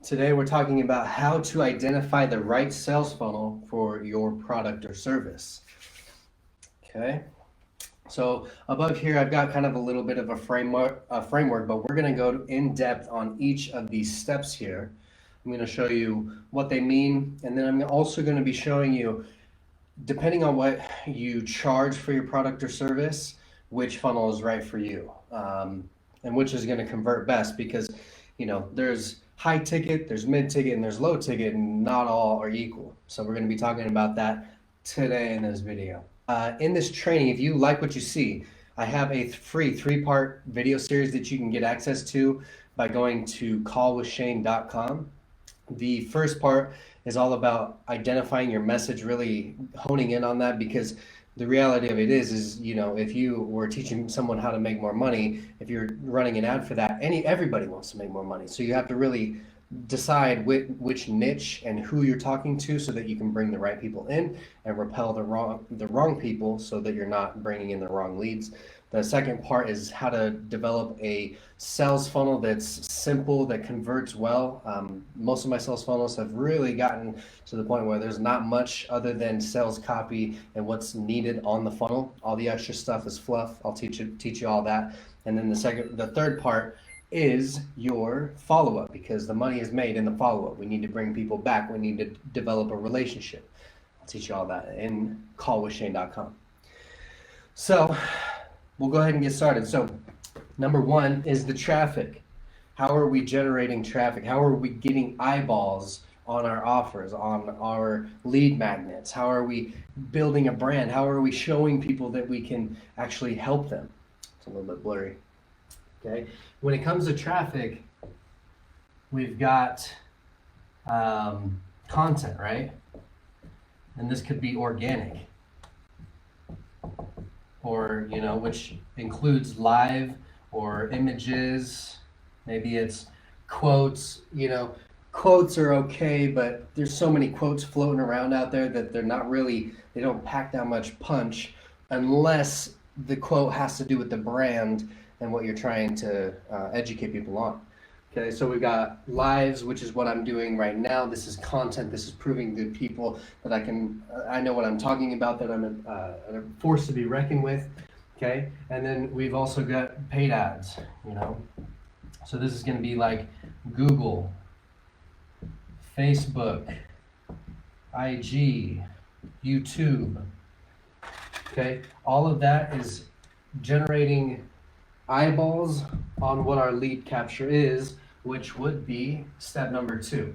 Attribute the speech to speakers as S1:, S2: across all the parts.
S1: Today we're talking about how to identify the right sales funnel for your product or service. Okay, so above here I've got kind of a little bit of a framework, but we're going to go in depth on each of these steps here. I'm going to show you what they mean, and then I'm also going to be showing you, depending on what you charge for your product or service, which funnel is right for you, and which is going to convert best, because there's high ticket, there's mid ticket, and there's low ticket, and not all are equal. So we're going to be talking about that today in this video. In this training, if you like what you see, I have a free 3-part video series that you can get access to by going to callwithshane.com. The first part is all about identifying your message, really honing in on that, because the reality of it is if you were teaching someone how to make more money, if you're running an ad for that, everybody wants to make more money. So you have to really decide which niche and who you're talking to, so that you can bring the right people in and repel the wrong people, so that you're not bringing in the wrong leads. The second part is how to develop a sales funnel that's simple, that converts well. Most of my sales funnels have really gotten to the point where there's not much other than sales copy and what's needed on the funnel. All the extra stuff is fluff. I'll teach you all that. And then the third part is your follow-up, because the money is made in the follow-up. We need to bring people back. We need to develop a relationship. I'll teach you all that in callwithshane.com. So we'll go ahead and get started. So number one is the traffic. How are we generating traffic? How are we getting eyeballs on our offers, on our lead magnets? How are we building a brand? How are we showing people that we can actually help them? It's a little bit blurry. Okay. When it comes to traffic, we've got content, right? And this could be organic, or which includes live or images. Maybe it's quotes. Quotes are okay, but there's so many quotes floating around out there that they don't pack that much punch, unless the quote has to do with the brand and what you're trying to educate people on. Okay, so we've got lives, which is what I'm doing right now. This is content. This is proving to people that I know what I'm talking about, that I'm a force to be reckoned with. Okay, and then we've also got paid ads. So this is going to be like Google, Facebook, IG, YouTube. Okay, all of that is generating eyeballs on what our lead capture is, which would be step number 2.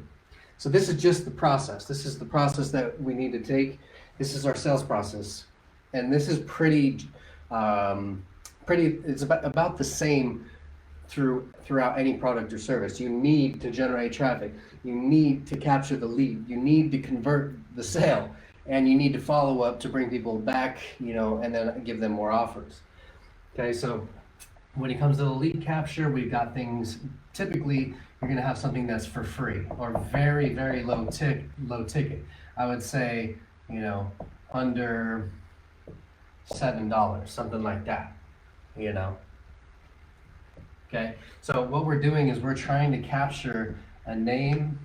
S1: So this is just the process. This is the process that we need to take. This is our sales process, and this is it's about the same throughout any product or service. You need to generate traffic. You need to capture the lead. You need to convert the sale, and you need to follow up to bring people back, and then give them more offers. Okay, so when it comes to the lead capture, we've got things, typically you're going to have something that's for free or very, very low ticket. I would say, under $7, something like that, Okay, so what we're doing is we're trying to capture a name,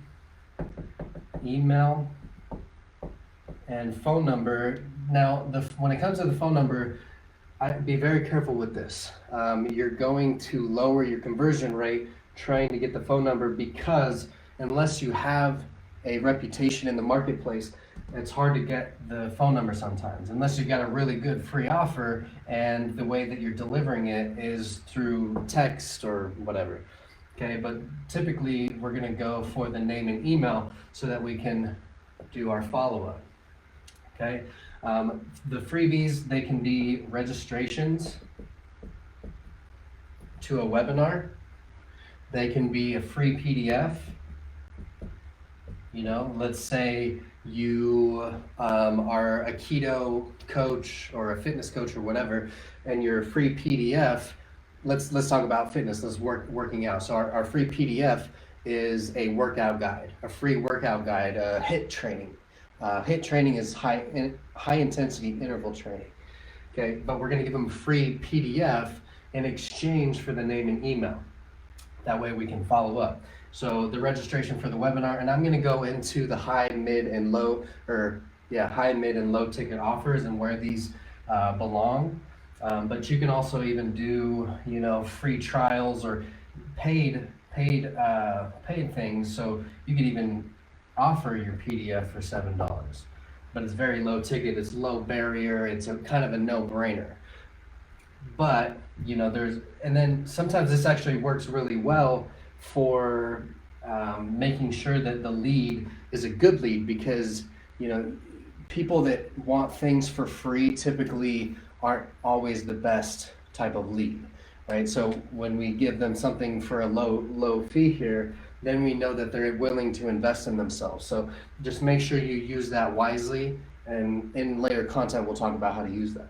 S1: email, and phone number. Now, when it comes to the phone number, be very careful with this. You're going to lower your conversion rate trying to get the phone number, because unless you have a reputation in the marketplace, it's hard to get the phone number sometimes, unless you've got a really good free offer and the way that you're delivering it is through text or whatever. Okay, but typically we're going to go for the name and email so that we can do our follow-up. Okay. The freebies, they can be registrations to a webinar. They can be a free PDF. Let's say you are a keto coach or a fitness coach or whatever, and your free PDF, let's talk about fitness, working out. So our free PDF is a workout guide, a free workout guide, HIIT training. HIIT training is high intensity interval training. Okay, but we're going to give them a free PDF in exchange for the name and email. That way we can follow up. So the registration for the webinar, and I'm going to go into the high, mid, and low, high, mid, and low ticket offers and where these belong. But you can also even do, free trials or paid things. So you could even offer your PDF for $7, but it's very low ticket. It's low barrier. It's a kind of a no-brainer. But and then sometimes this actually works really well for making sure that the lead is a good lead, because people that want things for free typically aren't always the best type of lead, right? So when we give them something for a low fee here, then we know that they're willing to invest in themselves. So just make sure you use that wisely, and in later content we'll talk about how to use that.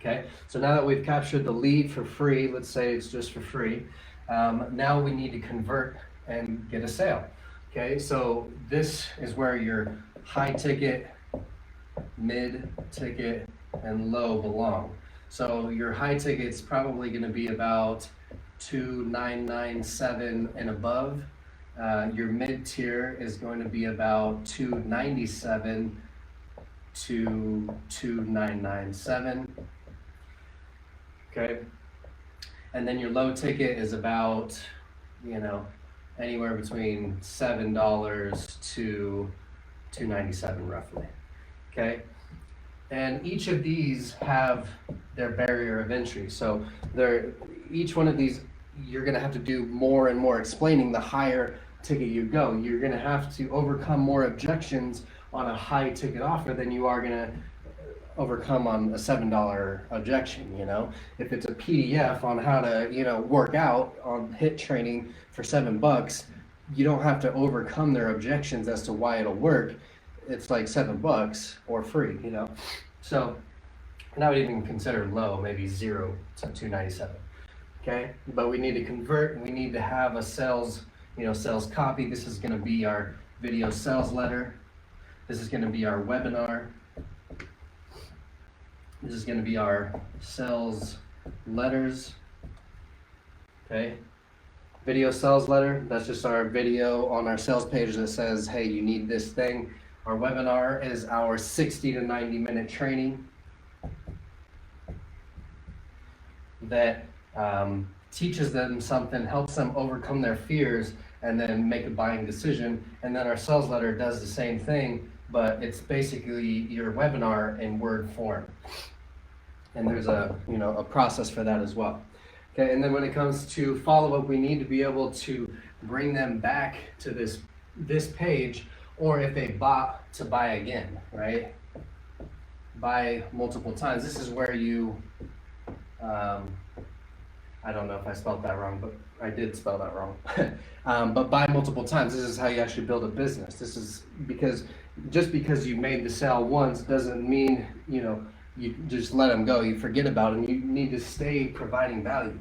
S1: Okay, so now that we've captured the lead for free, let's say it's just for free, now we need to convert and get a sale. Okay, so this is where your high ticket, mid ticket, and low belong. So your high ticket is probably going to be about $2,997 and above. Your mid tier is going to be about $297 to $2,997. Okay, and then your low ticket is about, anywhere between $7 to $297 roughly. Okay, and each of these have their barrier of entry. So each one of these, you're going to have to do more and more explaining the higher ticket you go. You're going to have to overcome more objections on a high ticket offer than you are going to overcome on a $7 objection. If it's a PDF on how to work out on HIIT training for $7, you don't have to overcome their objections as to why it'll work. It's like $7 or free. So, and I would even consider low, maybe 0 to $297. Okay, but we need to convert, and we need to have a sales copy. This is going to be our video sales letter. This is going to be our webinar. This is going to be our sales letters. Okay, video sales letter, that's just our video on our sales page that says, hey, you need this thing. Our webinar is our 60 to 90 minute training that teaches them something, helps them overcome their fears, and then make a buying decision. And then our sales letter does the same thing, but it's basically your webinar in Word form. And there's a process for that as well. Okay, and then when it comes to follow-up, we need to be able to bring them back to this page, or if they bought, to buy again, right? Buy multiple times. This is where you, I don't know if I spelled that wrong, but I did spell that wrong. But buy multiple times, this is how you actually build a business. This is just because you made the sale once doesn't mean, you just let them go, you forget about them. You need to stay providing value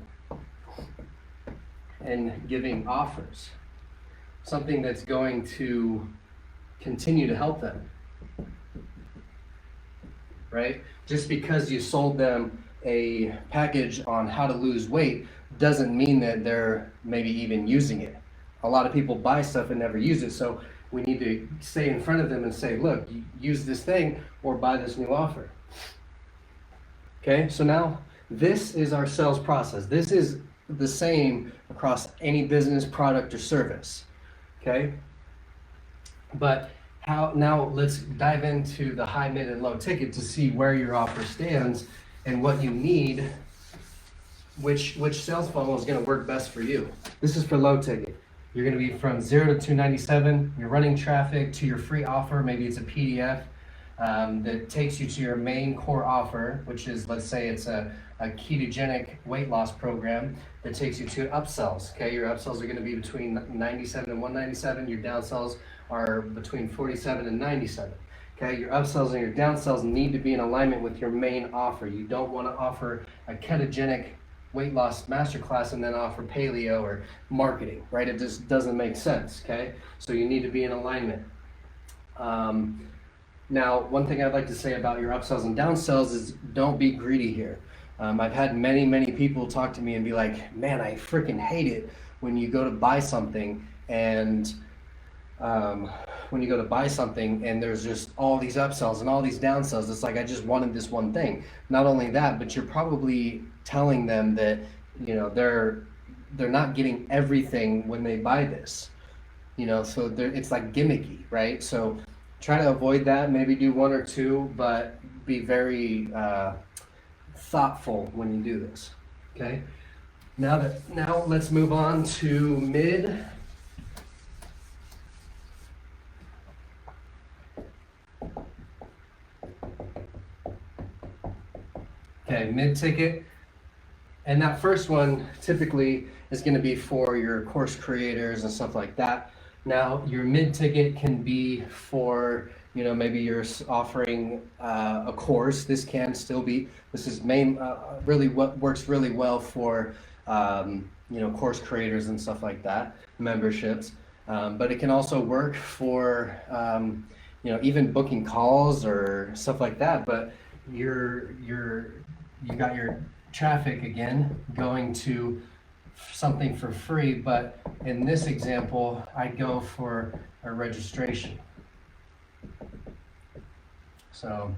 S1: and giving offers, something that's going to continue to help them, right? Just because you sold them a package on how to lose weight doesn't mean that they're maybe even using it. A lot of people buy stuff and never use it, so we need to stay in front of them and say, look, use this thing or buy this new offer. Okay, so now this is our sales process. This is the same across any business, product, or service. Okay, but now let's dive into the high, mid, and low ticket to see where your offer stands and what you need, which sales funnel is going to work best for you. This is for low ticket. You're going to be from 0 to 297. You're running traffic to your free offer. Maybe it's a PDF that takes you to your main core offer, which is, let's say it's a ketogenic weight loss program that takes you to upsells. Okay, your upsells are going to be between 97 and 197. Your downsells are between 47 and 97. Okay, your upsells and your downsells need to be in alignment with your main offer. You don't want to offer a ketogenic weight loss masterclass and then offer paleo or marketing, right? It just doesn't make sense. Okay, so you need to be in alignment. Now, one thing I'd like to say about your upsells and downsells is don't be greedy here. I've had many people talk to me and be like, man, I freaking hate it when you go to buy something and when you go to buy something and there's just all these upsells and all these downsells, it's like, I just wanted this one thing. Not only that, but you're probably telling them that, you know, they're not getting everything when they buy this, you know, so it's like gimmicky, right? So try to avoid that, maybe do one or two, but be very thoughtful when you do this. Okay, now let's move on to mid. Okay, mid ticket. And that first one typically is going to be for your course creators and stuff like that. Now, your mid ticket can be for, you know, maybe you're offering a course. This is really what works really well for, you know, course creators and stuff like that, memberships. But it can also work for, you know, even booking calls or stuff like that. But you got your traffic again going to something for free, but in this example I'd go for a registration. So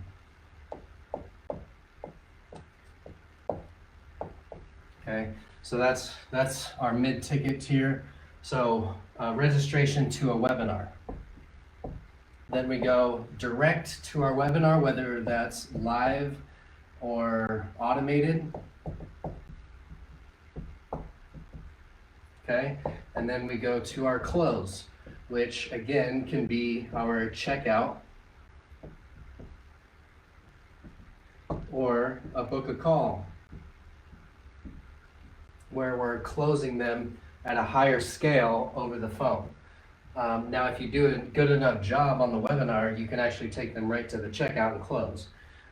S1: okay, so that's our mid-ticket tier. So registration to a webinar. Then we go direct to our webinar, whether that's live or automated. Okay, and then we go to our close, which again can be our checkout or a book a call, where we're closing them at a higher scale over the phone. Now, if you do a good enough job on the webinar, you can actually take them right to the checkout and close.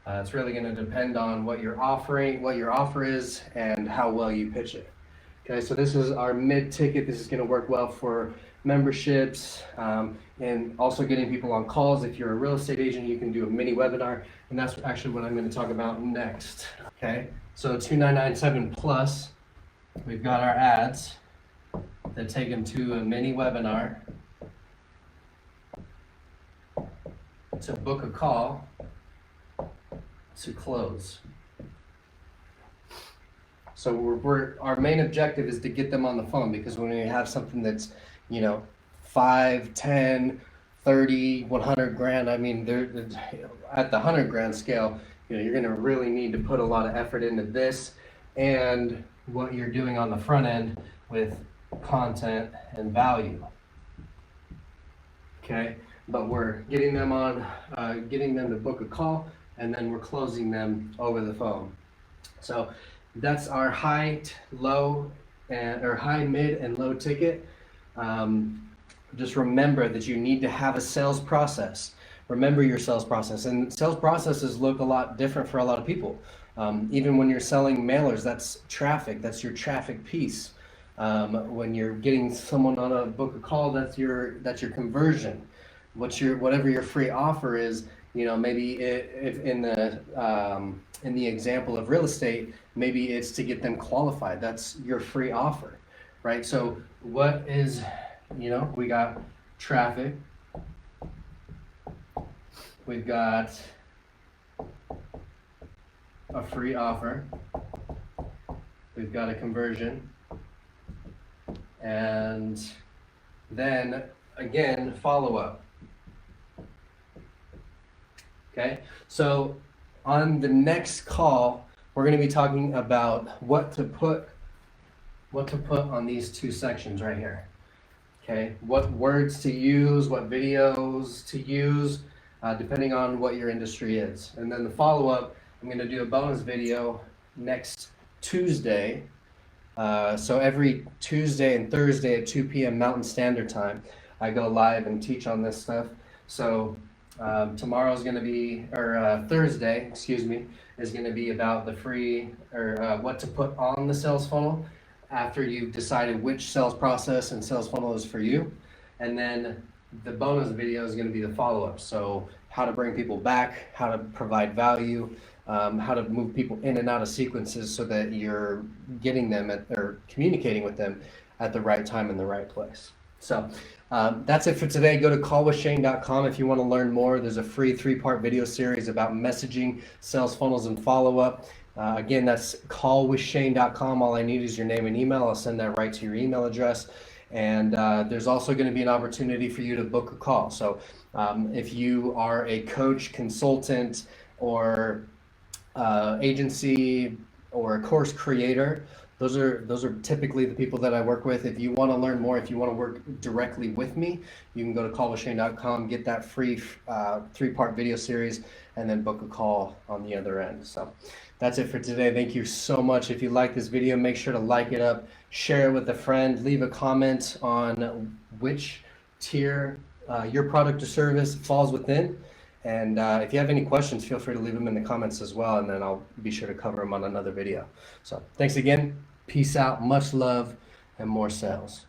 S1: It's really going to depend on what you're offering, what your offer is, and how well you pitch it. Okay, so this is our mid-ticket. This is going to work well for memberships and also getting people on calls. If you're a real estate agent, you can do a mini webinar, and that's actually what I'm going to talk about next. Okay, so 2997 plus, we've got our ads that take them to a mini webinar, to book a call, to close. So our main objective is to get them on the phone, because when you have something that's, you know, 5, 10, 30, 100 grand, I mean, at the 100 grand scale, you know, you're going to really need to put a lot of effort into this and what you're doing on the front end with content and value. Okay, but we're getting them to book a call, and then we're closing them over the phone. So that's our high, mid, and low ticket. Just remember that you need to have a sales process. Remember your sales process, and sales processes look a lot different for a lot of people. Even when you're selling mailers, that's traffic. That's your traffic piece. When you're getting someone on a book a call, that's your conversion. Whatever your free offer is, you know, maybe if in the example of real estate, maybe it's to get them qualified. That's your free offer, right? So what is, you know, we got traffic, we've got a free offer, we've got a conversion, and then again, follow up. Okay, so on the next call, we're going to be talking about what to put on these two sections right here. Okay, what words to use, what videos to use, depending on what your industry is. And then the follow-up, I'm going to do a bonus video next Tuesday. So every Tuesday and Thursday at 2 p.m. Mountain Standard Time, I go live and teach on this stuff. So tomorrow's going to be, or Thursday, excuse me, is going to be about the free, or what to put on the sales funnel after you've decided which sales process and sales funnel is for you. And then the bonus video is going to be the follow-up. So how to bring people back, how to provide value, how to move people in and out of sequences so that you're getting them or communicating with them at the right time in the right place. So that's it for today. Go to callwithshane.com if you want to learn more. There's a free 3-part video series about messaging, sales funnels, and follow-up. Again, that's callwithshane.com. All I need is your name and email. I'll send that right to your email address. And there's also going to be an opportunity for you to book a call. So if you are a coach, consultant, or agency, or a course creator, those are typically the people that I work with. If you want to learn more, if you want to work directly with me, you can go to callwithshane.com, get that free 3-part video series, and then book a call on the other end. So that's it for today. Thank you so much. If you like this video, make sure to like it up, share it with a friend, leave a comment on which tier your product or service falls within. And if you have any questions, feel free to leave them in the comments as well, and then I'll be sure to cover them on another video. So thanks again. Peace out. Much love and more sales.